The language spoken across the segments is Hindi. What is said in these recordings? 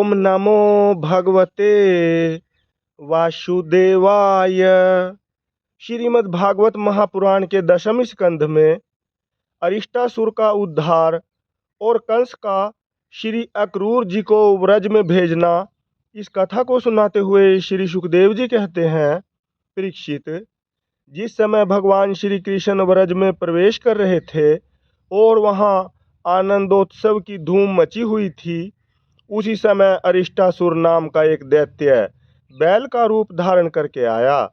ओम नमो भगवते वासुदेवाय। श्रीमद् भागवत महापुराण के दशम स्कंध में अरिष्टासुर का उद्धार और कंस का श्री अक्रूर जी को व्रज में भेजना, इस कथा को सुनाते हुए श्री सुखदेव जी कहते हैं, परीक्षित, जिस समय भगवान श्री कृष्ण व्रज में प्रवेश कर रहे थे और वहाँ आनंदोत्सव की धूम मची हुई थी, उसी समय अरिष्टासुर नाम का एक दैत्य बैल का रूप धारण करके आया।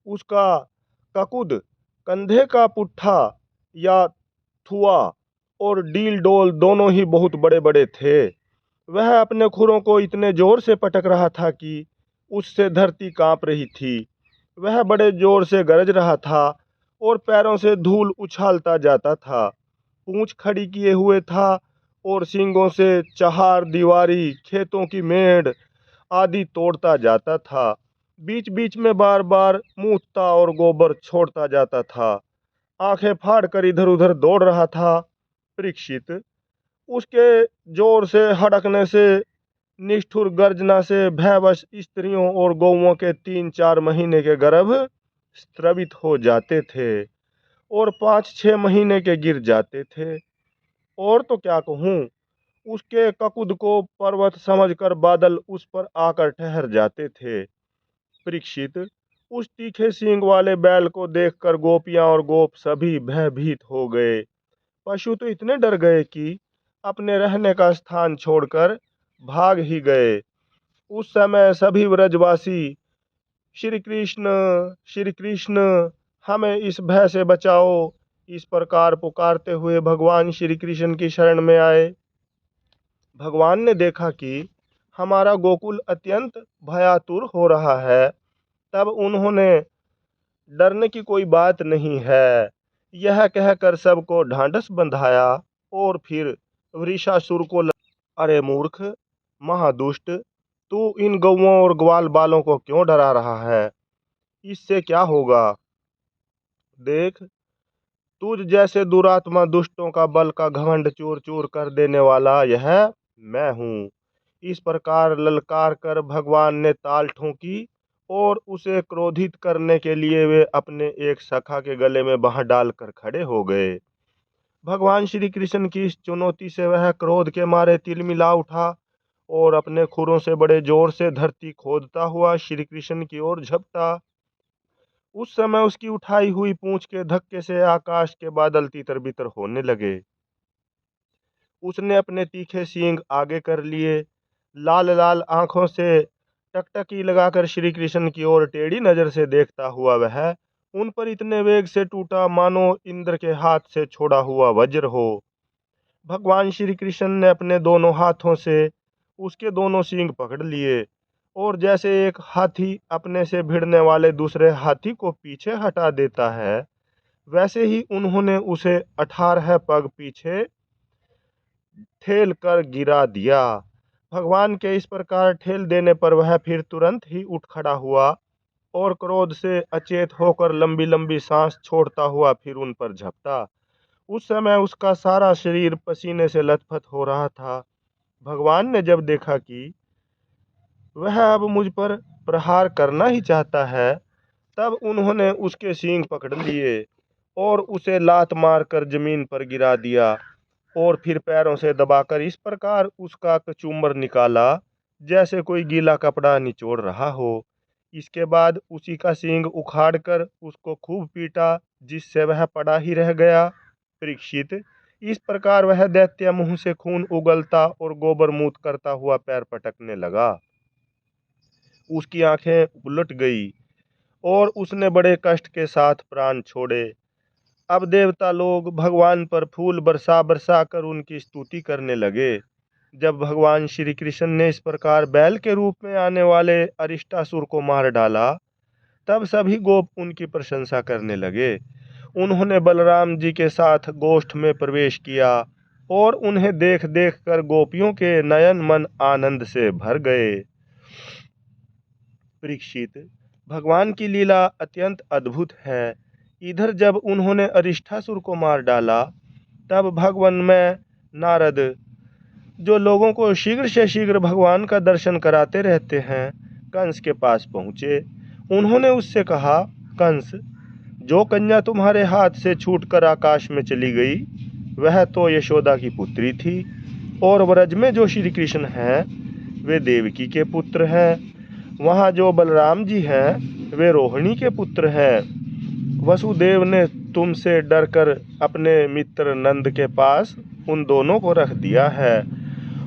उसका ककुद, कंधे का पुट्ठा या थुआ और डील डोल दोनों ही बहुत बड़े बड़े थे। वह अपने खुरों को इतने जोर से पटक रहा था कि उससे धरती कांप रही थी। वह बड़े जोर से गरज रहा था और पैरों से धूल उछालता जाता था। पूंछ खड़ी किए हुए था और सींगों से चहार दीवारी, खेतों की मेड़ आदि तोड़ता जाता था। बीच बीच में बार बार मूतता और गोबर छोड़ता जाता था। आंखें फाड़कर इधर उधर दौड़ रहा था। परीक्षित, उसके जोर से हड़कने से, निष्ठुर गर्जना से भयवश स्त्रियों और गौओं के 3-4 महीने के गर्भ स्रवित हो जाते थे और 5-6 महीने के गिर जाते थे। और तो क्या कहूँ, उसके ककुद को पर्वत समझकर बादल उस पर आकर ठहर जाते थे। परीक्षित, उस तीखे सींग वाले बैल को देखकर गोपियां और गोप सभी भयभीत हो गए। पशु तो इतने डर गए कि अपने रहने का स्थान छोड़कर भाग ही गए। उस समय सभी व्रजवासी श्री कृष्ण, हमें इस भय से बचाओ, इस प्रकार पुकारते हुए भगवान श्री कृष्ण की शरण में आए। भगवान ने देखा कि हमारा गोकुल अत्यंत भयातुर हो रहा है। तब उन्होंने डरने की कोई बात नहीं है, यह कहकर सबको ढांढस बंधाया और फिर वृषासुर को अरे मूर्ख, महादुष्ट, तू इन गौओं और ग्वाल बालों को क्यों डरा रहा है? इससे क्या होगा? देख, तुझ जैसे दुरात्मा दुष्टों का बल का घमंड चूर चूर कर देने वाला यह मैं हूँ। इस प्रकार ललकार कर भगवान ने ताल ठोंकी और उसे क्रोधित करने के लिए वे अपने एक सखा के गले में बांह डालकर खड़े हो गए। भगवान श्री कृष्ण की इस चुनौती से वह क्रोध के मारे तिलमिला उठा और अपने खुरों से बड़े जोर से धरती खोदता हुआ श्री कृष्ण की ओर झपटा। उस समय उसकी उठाई हुई पूंछ के धक्के से आकाश के बादल तितर बितर होने लगे। उसने अपने तीखे सींग आगे कर लिए। लाल लाल आंखों से टकटकी लगाकर श्री कृष्ण की ओर टेढ़ी नजर से देखता हुआ वह उन पर इतने वेग से टूटा मानो इंद्र के हाथ से छोड़ा हुआ वज्र हो। भगवान श्री कृष्ण ने अपने दोनों हाथों से उसके दोनों सींग पकड़ लिए और जैसे एक हाथी अपने से भिड़ने वाले दूसरे हाथी को पीछे हटा देता है, वैसे ही उन्होंने उसे 18 पग पीछे ठेल कर गिरा दिया। भगवान के इस प्रकार ठेल देने पर वह फिर तुरंत ही उठ खड़ा हुआ और क्रोध से अचेत होकर लंबी लंबी सांस छोड़ता हुआ फिर उन पर झपटा। उस समय उसका सारा शरीर पसीने से लथपथ हो रहा था। भगवान ने जब देखा कि वह अब मुझ पर प्रहार करना ही चाहता है, तब उन्होंने उसके सींग पकड़ लिए और उसे लात मारकर जमीन पर गिरा दिया और फिर पैरों से दबाकर इस प्रकार उसका कचूमर निकाला जैसे कोई गीला कपड़ा निचोड़ रहा हो। इसके बाद उसी का सींग उखाड़कर उसको खूब पीटा, जिससे वह पड़ा ही रह गया। परीक्षित, इस प्रकार वह दैत्य मुंह से खून उगलता और गोबर मूत करता हुआ पैर पटकने लगा। उसकी आंखें उलट गई और उसने बड़े कष्ट के साथ प्राण छोड़े। अब देवता लोग भगवान पर फूल बरसा बरसा कर उनकी स्तुति करने लगे। जब भगवान श्री कृष्ण ने इस प्रकार बैल के रूप में आने वाले अरिष्टासुर को मार डाला, तब सभी गोप उनकी प्रशंसा करने लगे। उन्होंने बलराम जी के साथ गोष्ठ में प्रवेश किया और उन्हें देख देख कर गोपियों के नयन मन आनंद से भर गए। परीक्षित, भगवान की लीला अत्यंत अद्भुत है। इधर जब उन्होंने अरिष्ठासुर को मार डाला, तब भगवन में नारद जो लोगों को शीघ्र से शीघ्र भगवान का दर्शन कराते रहते हैं, कंस के पास पहुँचे। उन्होंने उससे कहा, कंस, जो कन्या तुम्हारे हाथ से छूटकर आकाश में चली गई वह तो यशोदा की पुत्री थी, और व्रज में जो श्री कृष्ण हैं वे देवकी के पुत्र हैं। वहाँ जो बलराम जी हैं वे रोहिणी के पुत्र हैं। वसुदेव ने तुमसे डरकर अपने मित्र नंद के पास उन दोनों को रख दिया है।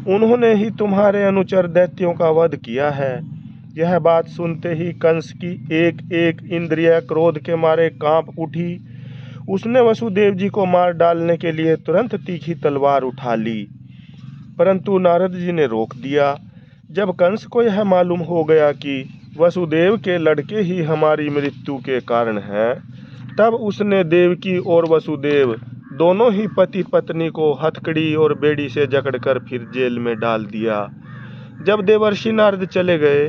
उन्होंने ही तुम्हारे अनुचर दैत्यों का वध किया है। यह बात सुनते ही कंस की एक एक इंद्रिय क्रोध के मारे कांप उठी। उसने वसुदेव जी को मार डालने के लिए तुरंत तीखी तलवार उठा ली, परंतु नारद जी ने रोक दिया। जब कंस को यह मालूम हो गया कि वसुदेव के लड़के ही हमारी मृत्यु के कारण हैं, तब उसने देवकी और वसुदेव दोनों ही पति पत्नी को हथकड़ी और बेड़ी से जकड़कर फिर जेल में डाल दिया। जब देवर्षि नारद चले गए,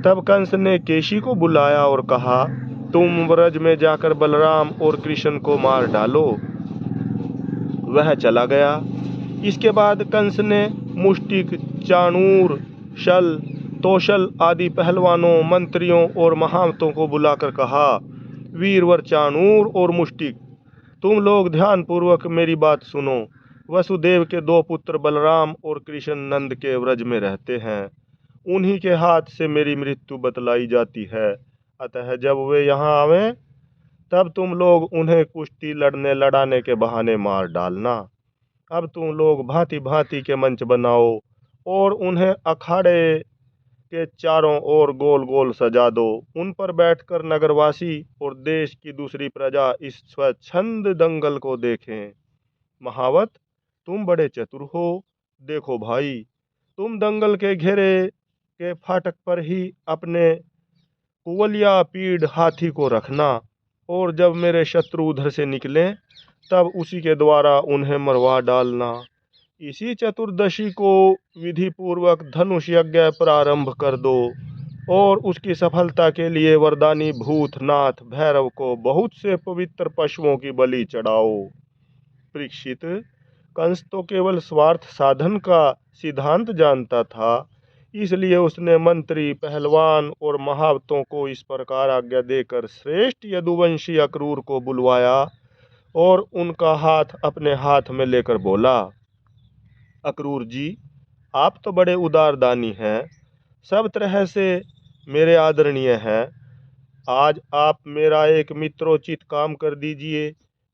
तब कंस ने केशी को बुलाया और कहा, तुम व्रज में जाकर बलराम और कृष्ण को मार डालो। वह चला गया। इसके बाद कंस ने मुष्टिक, चाणूर, शल, तोशल आदि पहलवानों, मंत्रियों और महावतों को बुलाकर कहा, वीरवर चाणूर और मुष्टिक, तुम लोग ध्यान पूर्वक मेरी बात सुनो। वसुदेव के दो पुत्र बलराम और कृष्ण नंद के व्रज में रहते हैं। उन्हीं के हाथ से मेरी मृत्यु बतलाई जाती है। अतः जब वे यहाँ आवें, तब तुम लोग उन्हें कुश्ती लड़ने लड़ाने के बहाने मार डालना। अब तुम लोग भांति भांति के मंच बनाओ और उन्हें अखाड़े के चारों ओर गोल गोल सजा दो। उन पर बैठकर नगरवासी और देश की दूसरी प्रजा इस स्वच्छंद दंगल को देखें। महावत, तुम बड़े चतुर हो। देखो भाई, तुम दंगल के घेरे के फाटक पर ही अपने कुवलिया पीड़ हाथी को रखना, और जब मेरे शत्रु उधर से निकलें तब उसी के द्वारा उन्हें मरवा डालना। इसी चतुर्दशी को विधि पूर्वक धनुष यज्ञ प्रारंभ कर दो और उसकी सफलता के लिए वरदानी भूतनाथ भैरव को बहुत से पवित्र पशुओं की बलि चढ़ाओ। परीक्षित, कंस तो केवल स्वार्थ साधन का सिद्धांत जानता था, इसलिए उसने मंत्री, पहलवान और महावतों को इस प्रकार आज्ञा देकर श्रेष्ठ यदुवंशी अक्रूर को बुलवाया और उनका हाथ अपने हाथ में लेकर बोला, अक्रूर जी, आप तो बड़े उदार दानी हैं, सब तरह से मेरे आदरणीय हैं। आज आप मेरा एक मित्रोचित काम कर दीजिए,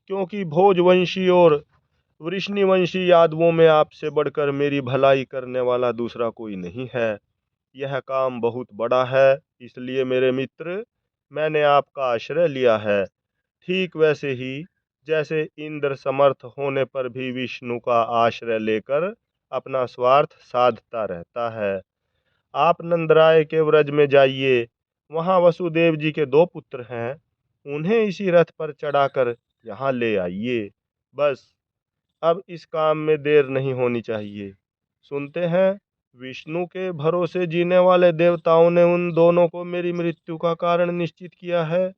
क्योंकि भोजवंशी और वृष्णिवंशी यादवों में आपसे बढ़कर मेरी भलाई करने वाला दूसरा कोई नहीं है। यह काम बहुत बड़ा है, इसलिए मेरे मित्र, मैंने आपका आश्रय लिया है। ठीक वैसे ही जैसे इंद्र समर्थ होने पर भी विष्णु का आश्रय लेकर अपना स्वार्थ साधता रहता है। आप नंदराय के व्रज में जाइए, वहाँ वसुदेव जी के दो पुत्र हैं, उन्हें इसी रथ पर चढ़ाकर यहाँ ले आइए। बस अब इस काम में देर नहीं होनी चाहिए। सुनते हैं, विष्णु के भरोसे जीने वाले देवताओं ने उन दोनों को मेरी मृत्यु का कारण निश्चित किया है,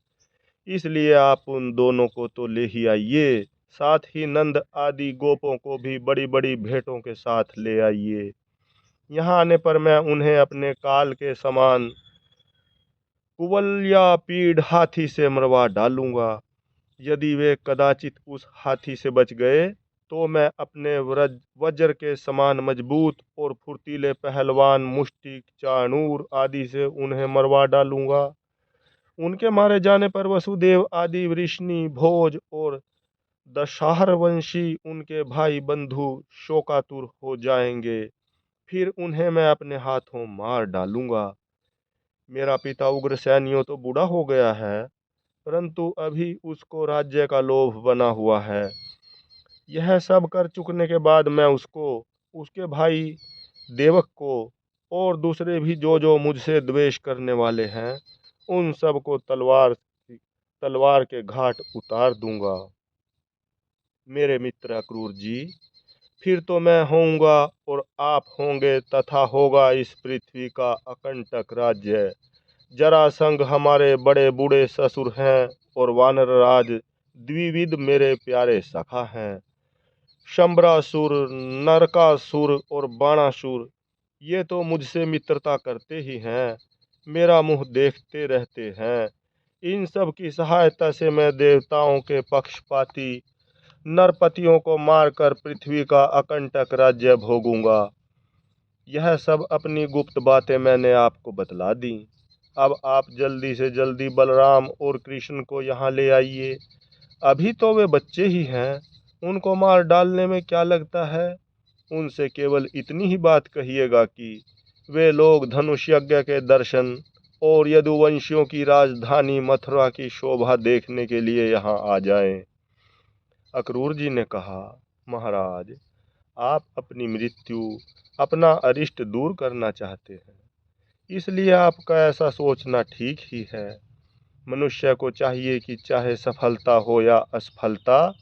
इसलिए आप उन दोनों को तो ले ही आइए, साथ ही नंद आदि गोपों को भी बड़ी बड़ी भेंटों के साथ ले आइए। यहाँ आने पर मैं उन्हें अपने काल के समान कुवल्या पीड़ हाथी से मरवा डालूंगा। यदि वे कदाचित उस हाथी से बच गए तो मैं अपने वज्र के समान मजबूत और फुर्तीले पहलवान मुष्टिक, चाणूर आदि से उन्हें मरवा डालूंगा। उनके मारे जाने पर वसुदेव आदि वृष्णि, भोज और दशाहर वंशी उनके भाई बंधु शोकातुर हो जाएंगे। फिर उन्हें मैं अपने हाथों मार डालूंगा। मेरा पिता उग्रसेनियों तो बूढ़ा हो गया है, परंतु अभी उसको राज्य का लोभ बना हुआ है। यह सब कर चुकने के बाद मैं उसको, उसके भाई देवक को और दूसरे भी जो मुझसे द्वेष करने वाले हैं, उन सब को तलवार के घाट उतार दूंगा। मेरे मित्र अक्रूर जी, फिर तो मैं होऊंगा और आप होंगे तथा होगा इस पृथ्वी का अकंटक राज्य। जरासंध हमारे बड़े बूढ़े ससुर हैं और वानरराज द्विविद मेरे प्यारे सखा हैं। शंबरासुर, नरकासुर और बाणासुर ये तो मुझसे मित्रता करते ही हैं, मेरा मुंह देखते रहते हैं। इन सब की सहायता से मैं देवताओं के पक्षपाती नरपतियों को मारकर पृथ्वी का अकंटक राज्य भोगूंगा। यह सब अपनी गुप्त बातें मैंने आपको बतला दी। अब आप जल्दी से जल्दी बलराम और कृष्ण को यहाँ ले आइए। अभी तो वे बच्चे ही हैं, उनको मार डालने में क्या लगता है। उनसे केवल इतनी ही बात कहिएगा कि वे लोग धनुष यज्ञ के दर्शन और यदुवंशियों की राजधानी मथुरा की शोभा देखने के लिए यहाँ आ जाएं। अक्रूर जी ने कहा, महाराज, आप अपनी मृत्यु, अपना अरिष्ट दूर करना चाहते हैं, इसलिए आपका ऐसा सोचना ठीक ही है। मनुष्य को चाहिए कि चाहे सफलता हो या असफलता,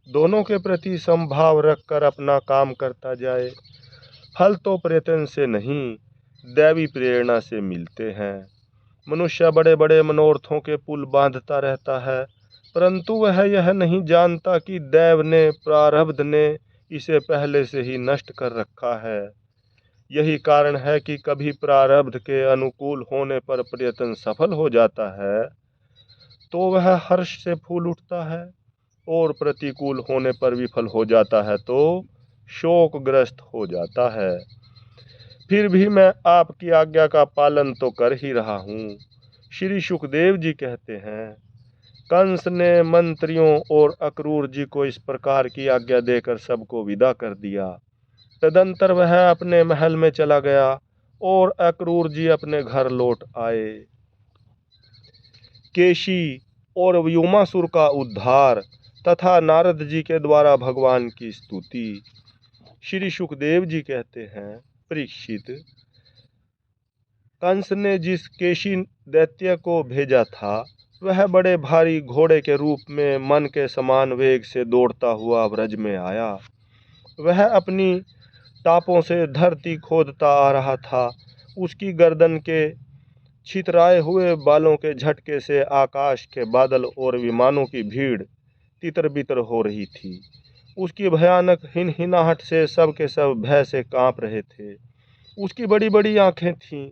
दोनों के प्रति समभाव रखकर अपना काम करता जाए। फल तो प्रयत्न से नहीं, दैवी प्रेरणा से मिलते हैं। मनुष्य बड़े बड़े मनोरथों के पुल बांधता रहता है, परंतु वह यह नहीं जानता कि दैव ने, प्रारब्ध ने इसे पहले से ही नष्ट कर रखा है। यही कारण है कि कभी प्रारब्ध के अनुकूल होने पर प्रयत्न सफल हो जाता है तो वह हर्ष से फूल उठता है, और प्रतिकूल होने पर विफल हो जाता है तो शोकग्रस्त हो जाता है। फिर भी मैं आपकी आज्ञा का पालन तो कर ही रहा हूँ। श्री सुखदेव जी कहते हैं, कंस ने मंत्रियों और अक्रूर जी को इस प्रकार की आज्ञा देकर सबको विदा कर दिया। तदंतर वह अपने महल में चला गया और अक्रूर जी अपने घर लौट आए। केशी और व्योमासुर का उद्धार तथा नारद जी के द्वारा भगवान की स्तुति। श्री सुखदेव जी कहते हैं, परीक्षित, कंस ने जिस केशी दैत्य को भेजा था वह बड़े भारी घोड़े के रूप में मन के समान वेग से दौड़ता हुआ ब्रज में आया। वह अपनी टापों से धरती खोदता आ रहा था। उसकी गर्दन के छितराए हुए बालों के झटके से आकाश के बादल और विमानों की भीड़ तितर बितर हो रही थी। उसकी भयानक हिनहिनाहट से सब के सब भय से कांप रहे थे। उसकी बड़ी बड़ी आंखें थीं,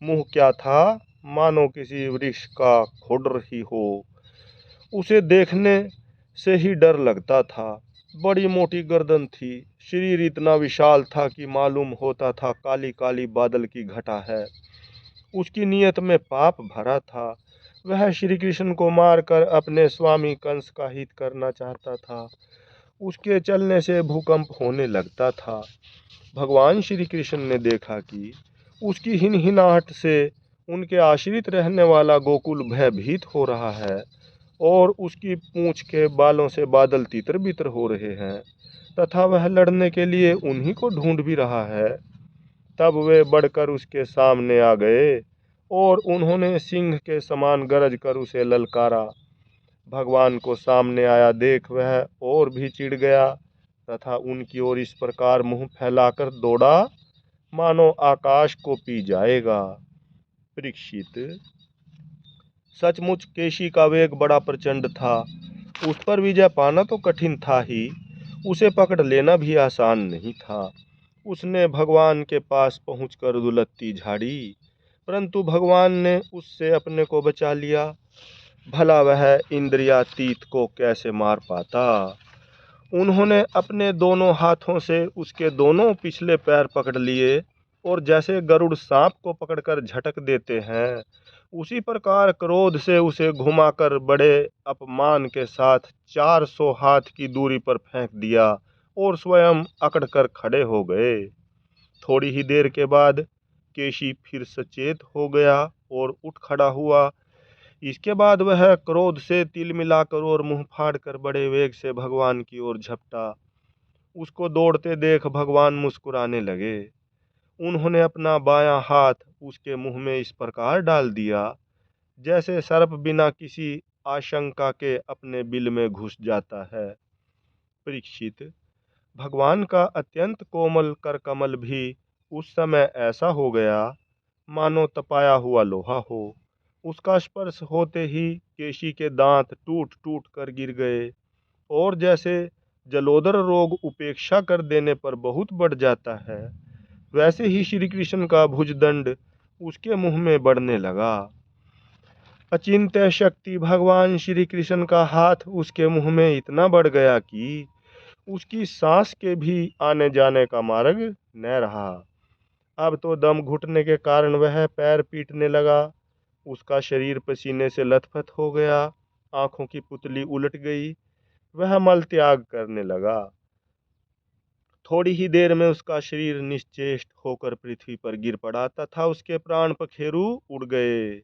मुंह क्या था, मानो किसी वृक्ष का खुडर ही हो। उसे देखने से ही डर लगता था। बड़ी मोटी गर्दन थी, शरीर इतना विशाल था कि मालूम होता था काली काली बादल की घटा है। उसकी नीयत में पाप भरा था। वह श्री कृष्ण को मारकर अपने स्वामी कंस का हित करना चाहता था। उसके चलने से भूकंप होने लगता था। भगवान श्री कृष्ण ने देखा कि उसकी हिनहिनाहट से उनके आश्रित रहने वाला गोकुल भयभीत हो रहा है और उसकी पूंछ के बालों से बादल तितर बितर हो रहे हैं तथा वह लड़ने के लिए उन्हीं को ढूंढ भी रहा है। तब वे बढ़कर उसके सामने आ गए और उन्होंने सिंह के समान गरज कर उसे ललकारा। भगवान को सामने आया देख वह और भी चिढ़ गया तथा उनकी ओर इस प्रकार मुंह फैलाकर दौड़ा मानो आकाश को पी जाएगा। परीक्षित, सचमुच केशी का वेग बड़ा प्रचंड था। उस पर विजय पाना तो कठिन था ही, उसे पकड़ लेना भी आसान नहीं था। उसने भगवान के पास पहुंचकर दुलत्ती झाड़ी, परंतु भगवान ने उससे अपने को बचा लिया। भला वह इंद्रियातीत को कैसे मार पाता। उन्होंने अपने दोनों हाथों से उसके दोनों पिछले पैर पकड़ लिए और जैसे गरुड़ सांप को पकड़कर झटक देते हैं, उसी प्रकार क्रोध से उसे घुमाकर बड़े अपमान के साथ 400 हाथ की दूरी पर फेंक दिया और स्वयं अकड़कर खड़े हो गए। थोड़ी ही देर के बाद केशी फिर सचेत हो गया और उठ खड़ा हुआ। इसके बाद वह क्रोध से तिल मिलाकर और मुंह फाड़कर बड़े वेग से भगवान की ओर झपटा। उसको दौड़ते देख भगवान मुस्कुराने लगे। उन्होंने अपना बायां हाथ उसके मुंह में इस प्रकार डाल दिया जैसे सर्प बिना किसी आशंका के अपने बिल में घुस जाता है। परीक्षित, भगवान का अत्यंत कोमल कर कमल भी उस समय ऐसा हो गया मानो तपाया हुआ लोहा हो। उसका स्पर्श होते ही केशी के दांत टूट टूट कर गिर गए और जैसे जलोदर रोग उपेक्षा कर देने पर बहुत बढ़ जाता है, वैसे ही श्री कृष्ण का भुजदंड उसके मुंह में बढ़ने लगा। अचिंत्य शक्ति भगवान श्री कृष्ण का हाथ उसके मुंह में इतना बढ़ गया कि उसकी सांस के भी आने जाने का मार्ग न रहा। अब तो दम घुटने के कारण वह पैर पीटने लगा। उसका शरीर पसीने से लथपथ हो गया, आंखों की पुतली उलट गई, वह मल त्याग करने लगा। थोड़ी ही देर में उसका शरीर निश्चेष्ट होकर पृथ्वी पर गिर पड़ा तथा उसके प्राण पखेरु उड़ गए।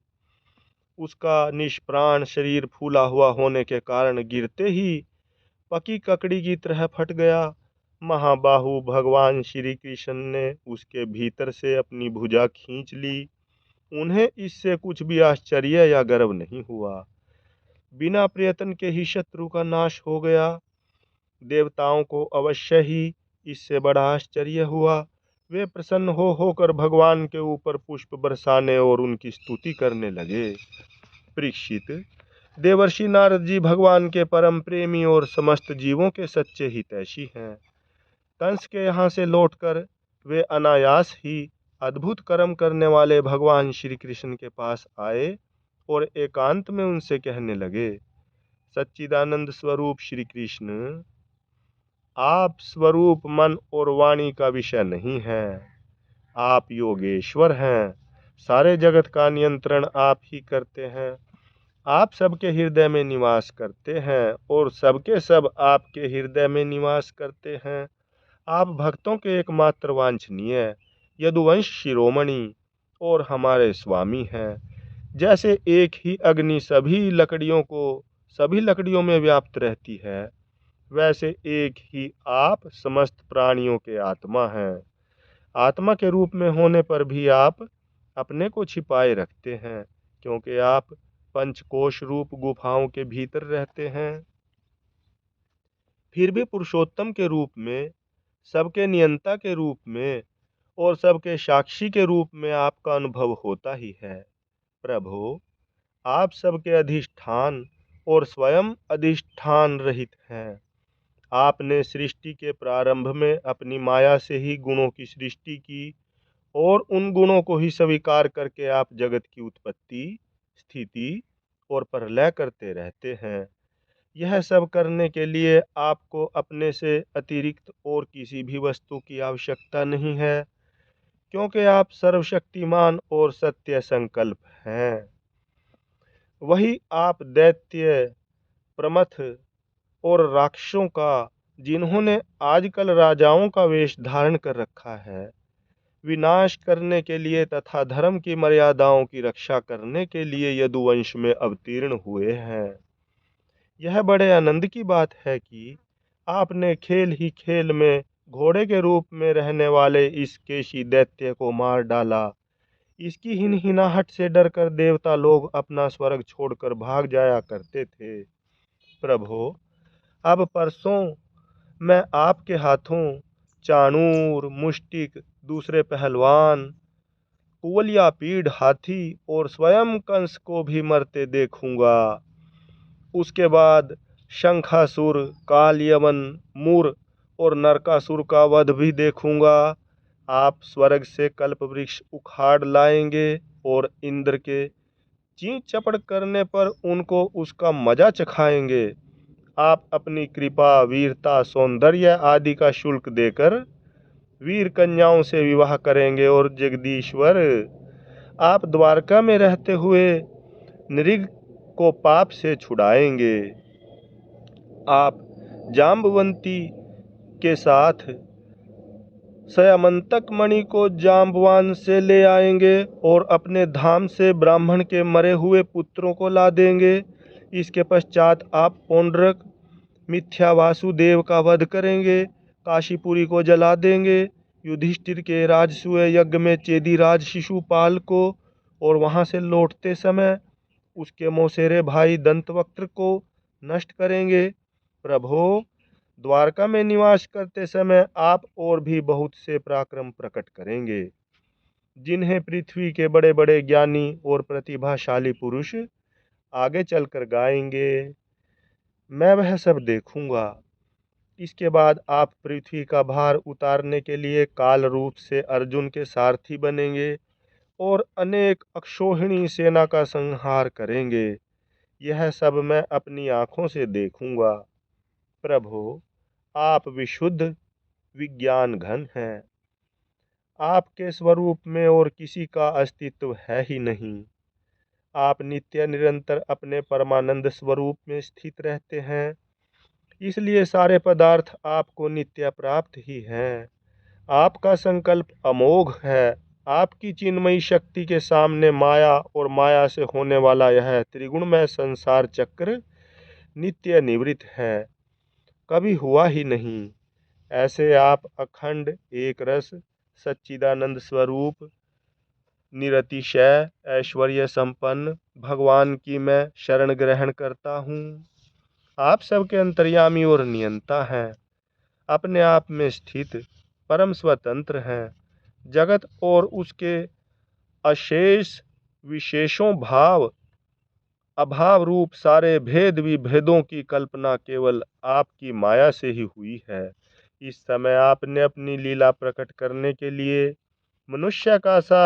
उसका निष्प्राण शरीर फूला हुआ होने के कारण गिरते ही पकी ककड़ी की तरह फट गया। महाबाहु भगवान श्री कृष्ण ने उसके भीतर से अपनी भुजा खींच ली। उन्हें इससे कुछ भी आश्चर्य या गर्व नहीं हुआ। बिना प्रयत्न के ही शत्रु का नाश हो गया। देवताओं को अवश्य ही इससे बड़ा आश्चर्य हुआ। वे प्रसन्न हो होकर भगवान के ऊपर पुष्प बरसाने और उनकी स्तुति करने लगे। परीक्षित, देवर्षि नारद जी भगवान के परम प्रेमी और समस्त जीवों के सच्चे हितैषी हैं। कंस के यहाँ से लौटकर वे अनायास ही अद्भुत कर्म करने वाले भगवान श्री कृष्ण के पास आए और एकांत में उनसे कहने लगे, सच्चिदानंद स्वरूप श्री कृष्ण, आप स्वरूप मन और वाणी का विषय नहीं हैं। आप योगेश्वर हैं। सारे जगत का नियंत्रण आप ही करते हैं। आप सबके हृदय में निवास करते हैं और सबके सब आपके हृदय में निवास करते हैं। आप भक्तों के एकमात्र वांछनीय यदुवंश शिरोमणि और हमारे स्वामी हैं। जैसे एक ही अग्नि सभी लकड़ियों में व्याप्त रहती है, वैसे एक ही आप समस्त प्राणियों के आत्मा हैं। आत्मा के रूप में होने पर भी आप अपने को छिपाए रखते हैं, क्योंकि आप पंचकोश रूप गुफाओं के भीतर रहते हैं। फिर भी पुरुषोत्तम के रूप में, सबके नियंता के रूप में और सबके साक्षी के रूप में आपका अनुभव होता ही है। प्रभु, आप सबके अधिष्ठान और स्वयं अधिष्ठान रहित हैं। आपने सृष्टि के प्रारंभ में अपनी माया से ही गुणों की सृष्टि की और उन गुणों को ही स्वीकार करके आप जगत की उत्पत्ति, स्थिति और प्रलय करते रहते हैं। यह सब करने के लिए आपको अपने से अतिरिक्त और किसी भी वस्तु की आवश्यकता नहीं है, क्योंकि आप सर्वशक्तिमान और सत्य संकल्प हैं। वही आप दैत्य, प्रमथ और राक्षसों का, जिन्होंने आजकल राजाओं का वेश धारण कर रखा है, विनाश करने के लिए तथा धर्म की मर्यादाओं की रक्षा करने के लिए यदुवंश में अवतीर्ण हुए हैं। यह बड़े आनंद की बात है कि आपने खेल ही खेल में घोड़े के रूप में रहने वाले इस केशी दैत्य को मार डाला। इसकी हिनहिनाहट से डरकर देवता लोग अपना स्वर्ग छोड़कर भाग जाया करते थे। प्रभो, अब परसों मैं आपके हाथों चाणूर, मुष्टिक, दूसरे पहलवान, कुवलिया पीढ़ हाथी और स्वयं कंस को भी मरते देखूंगा। उसके बाद शंखासुर, कालयवन, मूर और नरकासुर का वध भी देखूंगा। आप स्वर्ग से कल्प वृक्ष उखाड़ लाएंगे और इंद्र के चीं चपड़ करने पर उनको उसका मजा चखाएंगे। आप अपनी कृपा, वीरता, सौंदर्य आदि का शुल्क देकर वीर कन्याओं से विवाह करेंगे और जगदीश्वर, आप द्वारका में रहते हुए नृग को पाप से छुड़ाएंगे। आप जाम्बवंती के साथ स्यमंतक मणि को जाम्बवान से ले आएंगे और अपने धाम से ब्राह्मण के मरे हुए पुत्रों को ला देंगे। इसके पश्चात आप पौंड्रक, मिथ्या वासुदेव का वध करेंगे, काशीपुरी को जला देंगे, युधिष्ठिर के राजसूय यज्ञ में चेदीराज शिशुपाल को और वहां से लौटते समय उसके मौसेरे भाई दंतवक्त्र को नष्ट करेंगे। प्रभो, द्वारका में निवास करते समय आप और भी बहुत से पराक्रम प्रकट करेंगे, जिन्हें पृथ्वी के बड़े बड़े ज्ञानी और प्रतिभाशाली पुरुष आगे चलकर गाएंगे। मैं वह सब देखूंगा। इसके बाद आप पृथ्वी का भार उतारने के लिए काल रूप से अर्जुन के सारथी बनेंगे और अनेक अक्षौहिणी सेना का संहार करेंगे। यह सब मैं अपनी आंखों से देखूंगा। प्रभु, आप विशुद्ध विज्ञान घन हैं। आपके स्वरूप में और किसी का अस्तित्व है ही नहीं। आप नित्य निरंतर अपने परमानंद स्वरूप में स्थित रहते हैं, इसलिए सारे पदार्थ आपको नित्य प्राप्त ही हैं। आपका संकल्प अमोघ है। आपकी चिन्मयी शक्ति के सामने माया और माया से होने वाला यह त्रिगुणमय संसार चक्र नित्य निवृत्त है, कभी हुआ ही नहीं। ऐसे आप अखंड एक रस सच्चिदानंद स्वरूप निरतिशय ऐश्वर्य संपन्न भगवान की मैं शरण ग्रहण करता हूँ। आप सबके अंतर्यामी और नियंता हैं, अपने आप में स्थित परम स्वतंत्र हैं। जगत और उसके अशेष विशेषों भाव अभाव रूप सारे भेद विभेदों की कल्पना केवल आपकी माया से ही हुई है। इस समय आपने अपनी लीला प्रकट करने के लिए मनुष्य का सा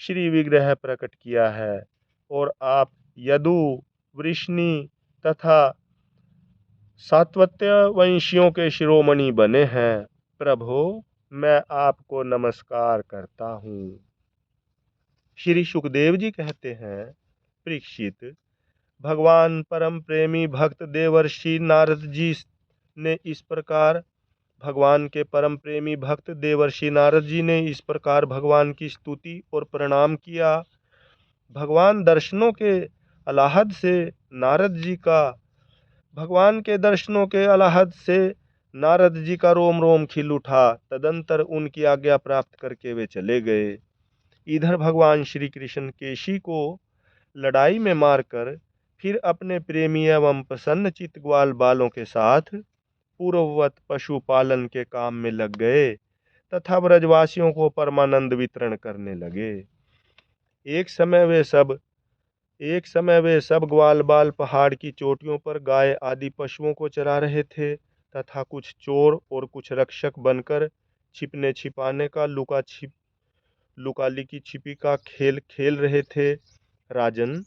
श्री विग्रह प्रकट किया है और आप यदु, वृष्णि तथा सात्वत्य वंशियों के शिरोमणि बने हैं। प्रभु, मैं आपको नमस्कार करता हूँ। श्री सुखदेव जी कहते हैं, परीक्षित, भगवान परम प्रेमी भक्त देवर्षि नारद जी ने इस प्रकार भगवान के परम प्रेमी भक्त देवर्षि नारद जी ने इस प्रकार भगवान की स्तुति और प्रणाम किया। भगवान के दर्शनों के अलाहद से नारद जी का रोम रोम खिल उठा। तदंतर उनकी आज्ञा प्राप्त करके वे चले गए। इधर भगवान श्री कृष्ण केशी को लड़ाई में मारकर फिर अपने प्रेमी एवं प्रसन्न चित्त ग्वाल बालों के साथ पूर्ववत पशुपालन के काम में लग गए तथा ब्रजवासियों को परमानंद वितरण करने लगे। एक समय वे सब ग्वाल बाल पहाड़ की चोटियों पर गाय आदि पशुओं को चरा रहे थे तथा कुछ चोर और कुछ रक्षक बनकर छिपने छिपाने का लुका लिकी छिपी का खेल खेल रहे थे। राजन,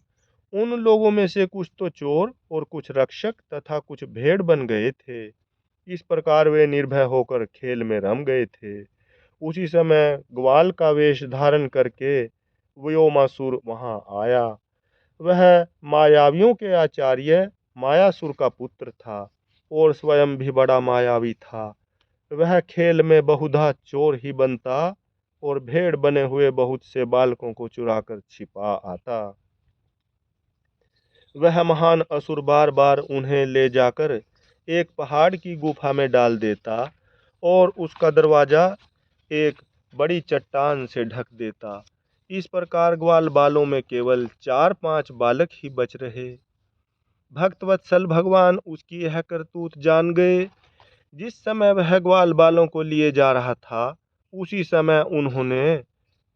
उन लोगों में से कुछ तो चोर और कुछ रक्षक तथा कुछ भेड़ बन गए थे। इस प्रकार वे निर्भय होकर खेल में रम गए थे। उसी समय ग्वाल का वेश धारण करके व्योमासुर वहां आया। वह मायावियों के आचार्य मायासुर का पुत्र था और स्वयं भी बड़ा मायावी था। वह खेल में बहुधा चोर ही बनता और भेड़ बने हुए बहुत से बालकों को चुराकर छिपा आता। वह महान असुर बार बार उन्हें ले जाकर एक पहाड़ की गुफा में डाल देता और उसका दरवाजा एक बड़ी चट्टान से ढक देता। इस प्रकार ग्वाल बालों में केवल 4-5 बालक ही बच रहे। भक्तवत्सल भगवान उसकी यह करतूत जान गए। जिस समय वह ग्वाल बालों को लिए जा रहा था, उसी समय उन्होंने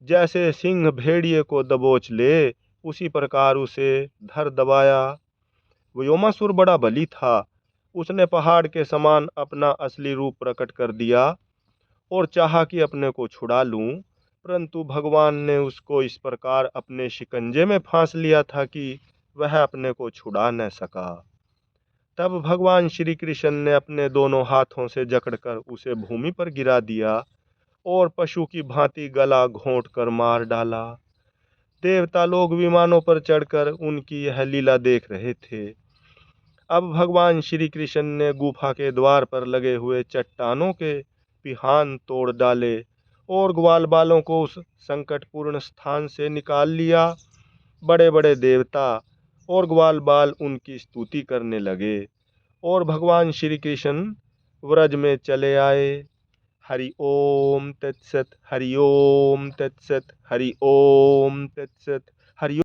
जैसे सिंह भेड़िए को दबोच ले उसी प्रकार उसे धर दबाया। व्योमासुर बड़ा बली था। उसने पहाड़ के समान अपना असली रूप प्रकट कर दिया और चाहा कि अपने को छुड़ा लूं, परंतु भगवान ने उसको इस प्रकार अपने शिकंजे में फांस लिया था कि वह अपने को छुड़ा न सका। तब भगवान श्री कृष्ण ने अपने दोनों हाथों से जकड़कर उसे भूमि पर गिरा दिया और पशु की भांति गला घोंट कर मार डाला। देवता लोग विमानों पर चढ़कर उनकी यह लीला देख रहे थे। अब भगवान श्री कृष्ण ने गुफा के द्वार पर लगे हुए चट्टानों के पिहान तोड़ डाले और ग्वाल बालों को उस संकटपूर्ण स्थान से निकाल लिया। बड़े बड़े देवता और ग्वाल बाल उनकी स्तुति करने लगे और भगवान श्री कृष्ण व्रज में चले आए। हरि ओम तत्सत, हरि ओम तत्सत, हरि ओम तत्सत, हरि